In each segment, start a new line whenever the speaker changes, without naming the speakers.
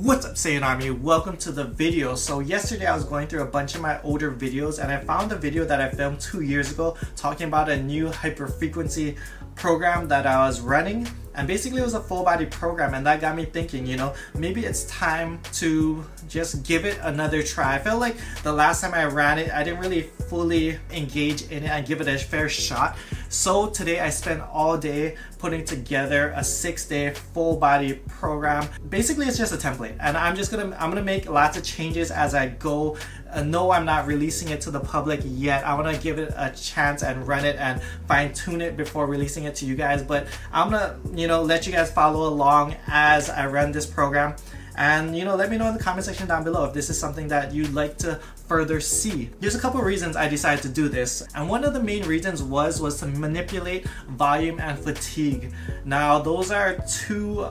What's up, Saiyan Army? Welcome to the video. So yesterday I was going through a bunch of my older videos and I found a video that I filmed 2 years ago talking about a new hyperfrequency program that I was running, and basically it was a full body program, and that got me thinking, maybe it's time to just give it another try. I felt like the last time I ran it, I didn't really fully engage in it and give it a fair shot. So today I spent all day putting together a 6-day full body program. Basically it's just a template, and I'm gonna make lots of changes as I go. No, I'm not releasing it to the public yet. I want to give it a chance and run it and fine tune it before releasing it to you guys, but I'm gonna let you guys follow along as I run this program. And let me know in the comment section down below if this is something that you'd like to further see. There's a couple reasons I decided to do this, and one of the main reasons was to manipulate volume and fatigue. Now those are two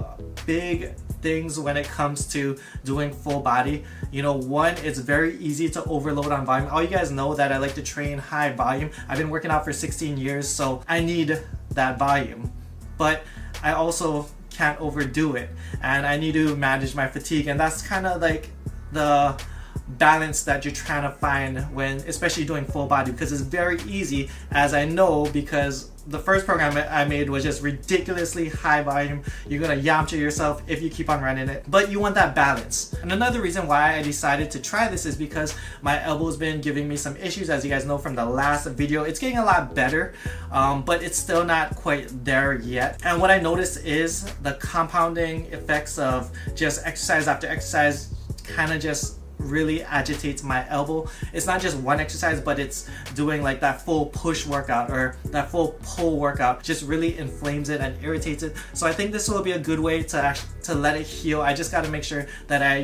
big things when it comes to doing full body. One, it's very easy to overload on volume. All you guys know that I like to train high volume. I've been working out for 16 years, so I need that volume, but I also can't overdo it, and I need to manage my fatigue, and that's kind of like the balance that you're trying to find when especially doing full body, because it's very easy, as I know, because the first program I made was just ridiculously high volume. You're gonna Yamcha yourself if you keep on running it, but you want that balance. And another reason why I decided to try this is because my elbow's been giving me some issues, as you guys know from the last video. It's getting a lot better, but it's still not quite there yet. And what I noticed is the compounding effects of just exercise after exercise kind of just really agitates my elbow. It's not just one exercise, but it's doing like that full push workout or that full pull workout, just really inflames it and irritates it. So I think this will be a good way to let it heal. I just got to make sure that I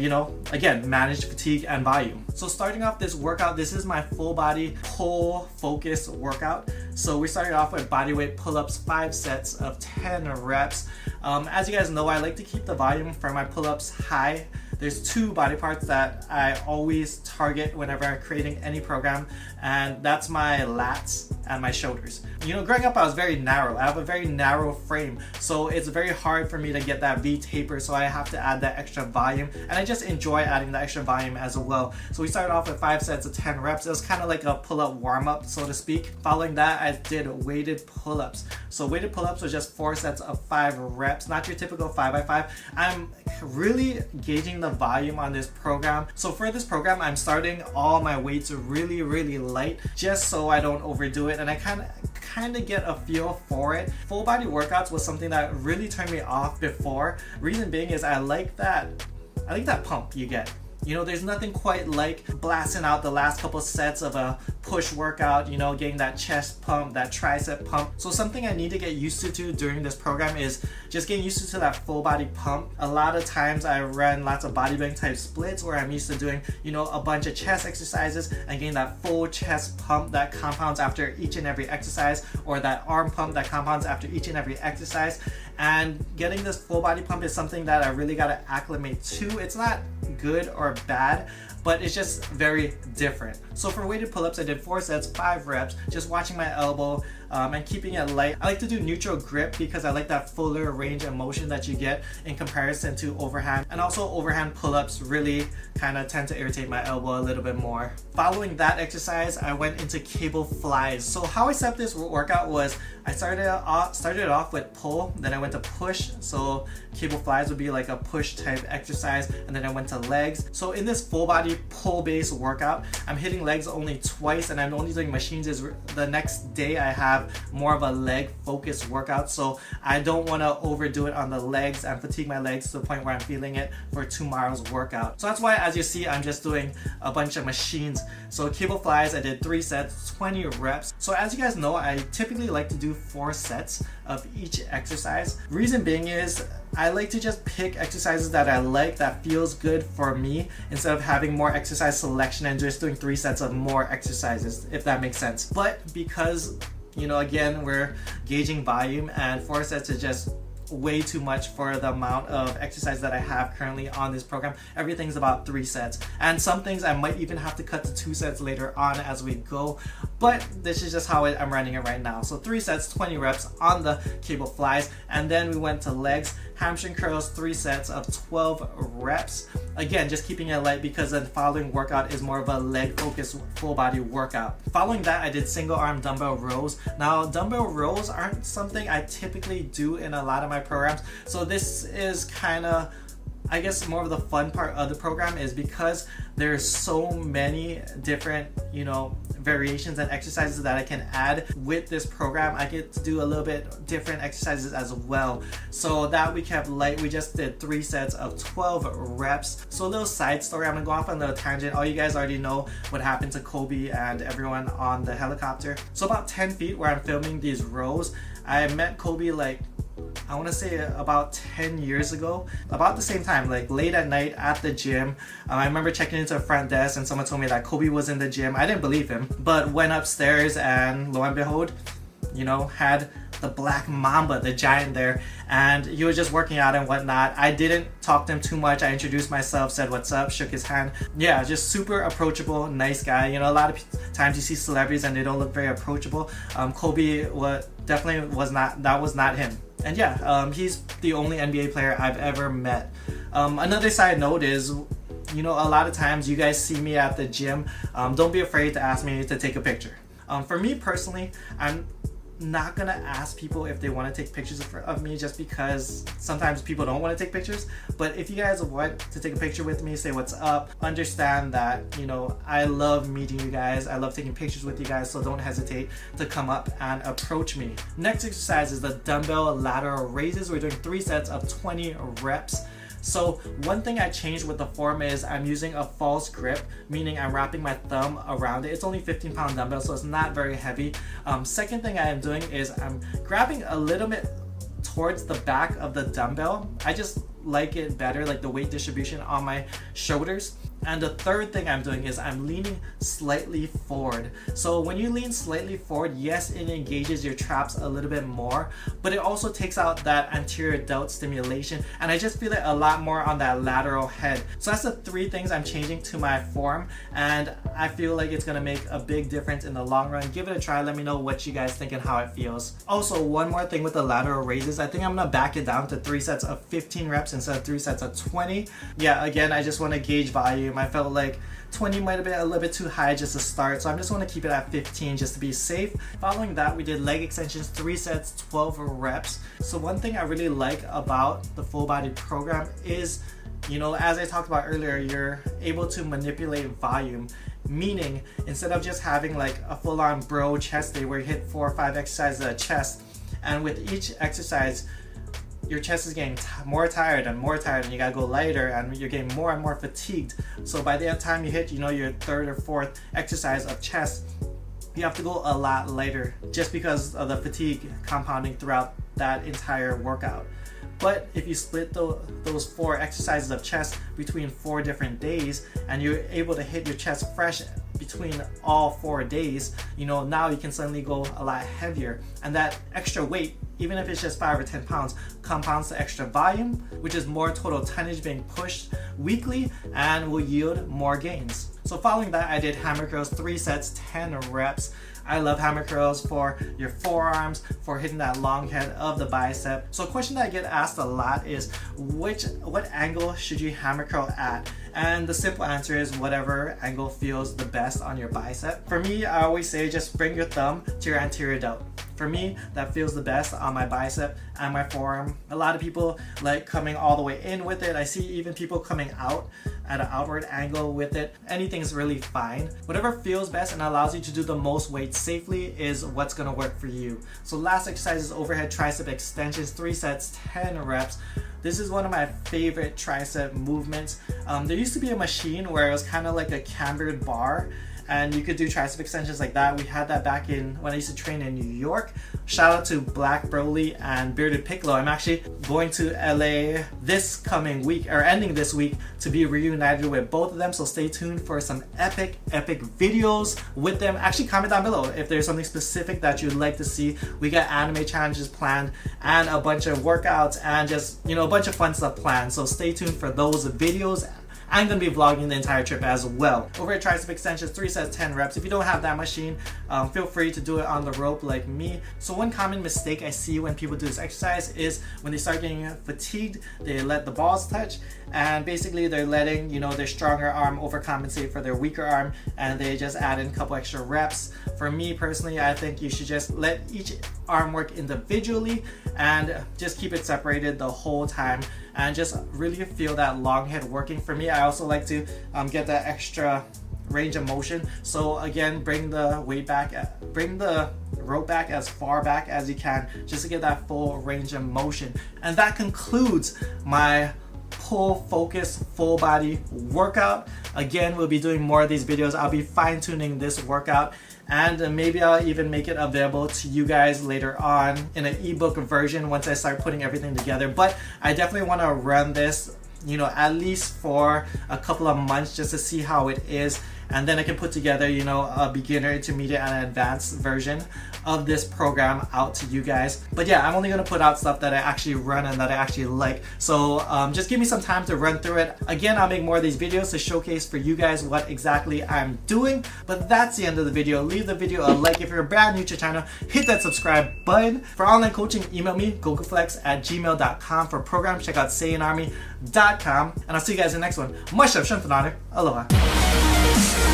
again manage fatigue and volume. So starting off this workout, this is my full body pull focus workout. So we started off with bodyweight pull-ups, 5 sets of 10 reps. As you guys know, I like to keep the volume for my pull-ups high. There's 2 body parts that I always target whenever I'm creating any program, and that's my lats and my shoulders. Growing up I was very narrow. I have a very narrow frame, so it's very hard for me to get that V taper, so I have to add that extra volume, and I just enjoy adding the extra volume as well. So we started off with 5 sets of 10 reps. It was kind of like a pull-up warm-up, so to speak. Following that, I did weighted pull-ups. So weighted pull-ups was just 4 sets of 5 reps, not your typical 5x5. I'm really gauging the volume on this program. So for this program, I'm starting all my weights really light, just so I don't overdo it, and I kind of get a feel for it. Full body workouts was something that really turned me off before. Reason being is I like that pump you get. There's nothing quite like blasting out the last couple sets of a push workout, getting that chest pump, that tricep pump. So something I need to get used to during this program is just getting used to that full body pump. A lot of times I run lots of bodybuilding type splits where I'm used to doing, a bunch of chest exercises and getting that full chest pump that compounds after each and every exercise, or that arm pump that compounds after each and every exercise. And getting this full body pump is something that I really got to acclimate to. It's not good or bad, but it's just very different. So for weighted pull-ups, I did 4 sets, 5 reps, just watching my elbow and keeping it light. I like to do neutral grip because I like that fuller range of motion that you get in comparison to overhand. And also overhand pull-ups really kind of tend to irritate my elbow a little bit more. Following that exercise, I went into cable flies. So how I set up this workout was I started it off with pull, then I went to push. So cable flies would be like a push type exercise, and then I went to legs. So in this full body pull based workout, I'm hitting legs only twice, and I'm only doing machines. The next day I have more of a leg focused workout, so I don't want to overdo it on the legs and fatigue my legs to the point where I'm feeling it for tomorrow's workout. So that's why, as you see, I'm just doing a bunch of machines. So cable flies, I did 3 sets, 20 reps. So as you guys know, I typically like to do 4 sets of each exercise. Reason being is I like to just pick exercises that I like, that feels good for me, instead of having more exercise selection and just doing 3 sets of more exercises, if that makes sense. But because again, we're gauging volume, and 4 sets is just way too much for the amount of exercise that I have currently on this program. Everything's about 3 sets, and some things I might even have to cut to 2 sets later on as we go, but this is just how I'm running it right now. So 3 sets, 20 reps on the cable flies, and then we went to legs, hamstring curls, 3 sets of 12 reps, Again, just keeping it light because the following workout is more of a leg focused full body workout. Following that, I did single arm dumbbell rows. Now, dumbbell rows aren't something I typically do in a lot of my programs, so this is kind of, I guess, more of the fun part of the program, is because there's so many different, variations and exercises that I can add with this program. I get to do a little bit different exercises as well. So that we kept light. We just did 3 sets of 12 reps. So a little side story, I'm gonna go off on a little tangent. All you guys already know what happened to Kobe and everyone on the helicopter. So about 10 feet where I'm filming these rows, I met Kobe I want to say about 10 years ago, about the same time, like late at night at the gym. I remember checking into the front desk and someone told me that Kobe was in the gym. I didn't believe him, but went upstairs and lo and behold, had the Black Mamba, the giant there, and he was just working out and whatnot. I didn't talk to him too much. I introduced myself, said what's up, shook his hand. Yeah, just super approachable, nice guy. A lot of times you see celebrities and they don't look very approachable. Kobe definitely was not. That was not him. And yeah, he's the only NBA player I've ever met. Another side note is, a lot of times you guys see me at the gym. Don't be afraid to ask me to take a picture. For me personally, I'm not gonna ask people if they want to take pictures of me, just because sometimes people don't want to take pictures. But if you guys want to take a picture with me, say what's up, understand that I love meeting you guys, I love taking pictures with you guys, so don't hesitate to come up and approach me. Next exercise is the dumbbell lateral raises. We're doing 3 sets of 20 reps. So one thing I changed with the form is I'm using a false grip, meaning I'm wrapping my thumb around it. It's only 15-pound dumbbell, so it's not very heavy. Second thing I am doing is I'm grabbing a little bit towards the back of the dumbbell. I just like it better, like the weight distribution on my shoulders. And the third thing I'm doing is I'm leaning slightly forward. So when you lean slightly forward, yes, it engages your traps a little bit more, but it also takes out that anterior delt stimulation, and I just feel it a lot more on that lateral head. So that's the 3 things I'm changing to my form, and I feel like it's gonna make a big difference in the long run. Give it a try, let me know what you guys think and how it feels. Also, one more thing with the lateral raises, I think I'm gonna back it down to 3 sets of 15 reps instead of 3 sets of 20. Yeah, again, I just wanna gauge volume. I felt like 20 might have been a little bit too high just to start, so I'm just want to keep it at 15 just to be safe. Following that, we did leg extensions, 3 sets, 12 reps. So one thing I really like about the full body program is, as I talked about earlier, you're able to manipulate volume, meaning instead of just having like a full-on bro chest day where you hit 4 or 5 exercises of chest, and with each exercise your chest is getting more tired and you gotta go lighter, and you're getting more and more fatigued. So by the time you hit your 3rd or 4th exercise of chest, you have to go a lot lighter just because of the fatigue compounding throughout that entire workout. But if you split those 4 exercises of chest between 4 different days, and you're able to hit your chest fresh between all 4 days, now you can suddenly go a lot heavier, and that extra weight, even if it's just 5 or 10 pounds, compounds to extra volume, which is more total tonnage being pushed weekly and will yield more gains. So following that, I did hammer curls, 3 sets, 10 reps. I love hammer curls for your forearms, for hitting that long head of the bicep. So a question that I get asked a lot is, what angle should you hammer curl at? And the simple answer is whatever angle feels the best on your bicep. For me, I always say just bring your thumb to your anterior delt. For me, that feels the best on my bicep and my forearm. A lot of people like coming all the way in with it. I see even people coming out at an outward angle with it. Anything's really fine. Whatever feels best and allows you to do the most weight safely is what's gonna work for you. So last exercise is overhead tricep extensions, 3 sets, 10 reps. This is one of my favorite tricep movements. There used to be a machine where it was kind of like a cambered bar, and you could do tricep extensions like that. We had that back in when I used to train in New York. Shout out to Black Broly and Bearded Piccolo. I'm actually going to LA this coming week, or ending this week, to be reunited with both of them, so stay tuned for some epic videos with them. Actually, comment down below if there's something specific that you'd like to see. We got anime challenges planned and a bunch of workouts and just a bunch of fun stuff planned, so stay tuned for those videos I'm going to be vlogging the entire trip as well. Overhead tricep extensions, 3 sets, 10 reps. If you don't have that machine, feel free to do it on the rope like me. So one common mistake I see when people do this exercise is when they start getting fatigued, they let the balls touch, and basically they're letting, you know, their stronger arm overcompensate for their weaker arm, and they just add in a couple extra reps. For me personally, I think you should just let each arm work individually and just keep it separated the whole time and just really feel that long head working. For me, I also like to get that extra range of motion. So again, bring the weight back, bring the rope back as far back as you can, just to get that full range of motion. And that concludes my pull focus full body workout. Again, we'll be doing more of these videos. I'll be fine-tuning this workout, and maybe I'll even make it available to you guys later on in an ebook version once I start putting everything together. But I definitely want to run this, you know, at least for a couple of months just to see how it is, and then I can put together, you know, a beginner, intermediate, and advanced version of this program out to you guys. But yeah, I'm only gonna put out stuff that I actually run and that I actually like. So just give me some time to run through it. Again, I'll make more of these videos to showcase for you guys what exactly I'm doing. But that's the end of the video. Leave the video a like. If you're brand new to the channel, hit that subscribe button. For online coaching, email me, gokuflex@gmail.com. For programs, check out SaiyanArmy.com. And I'll see you guys in the next one. Much love, Aloha.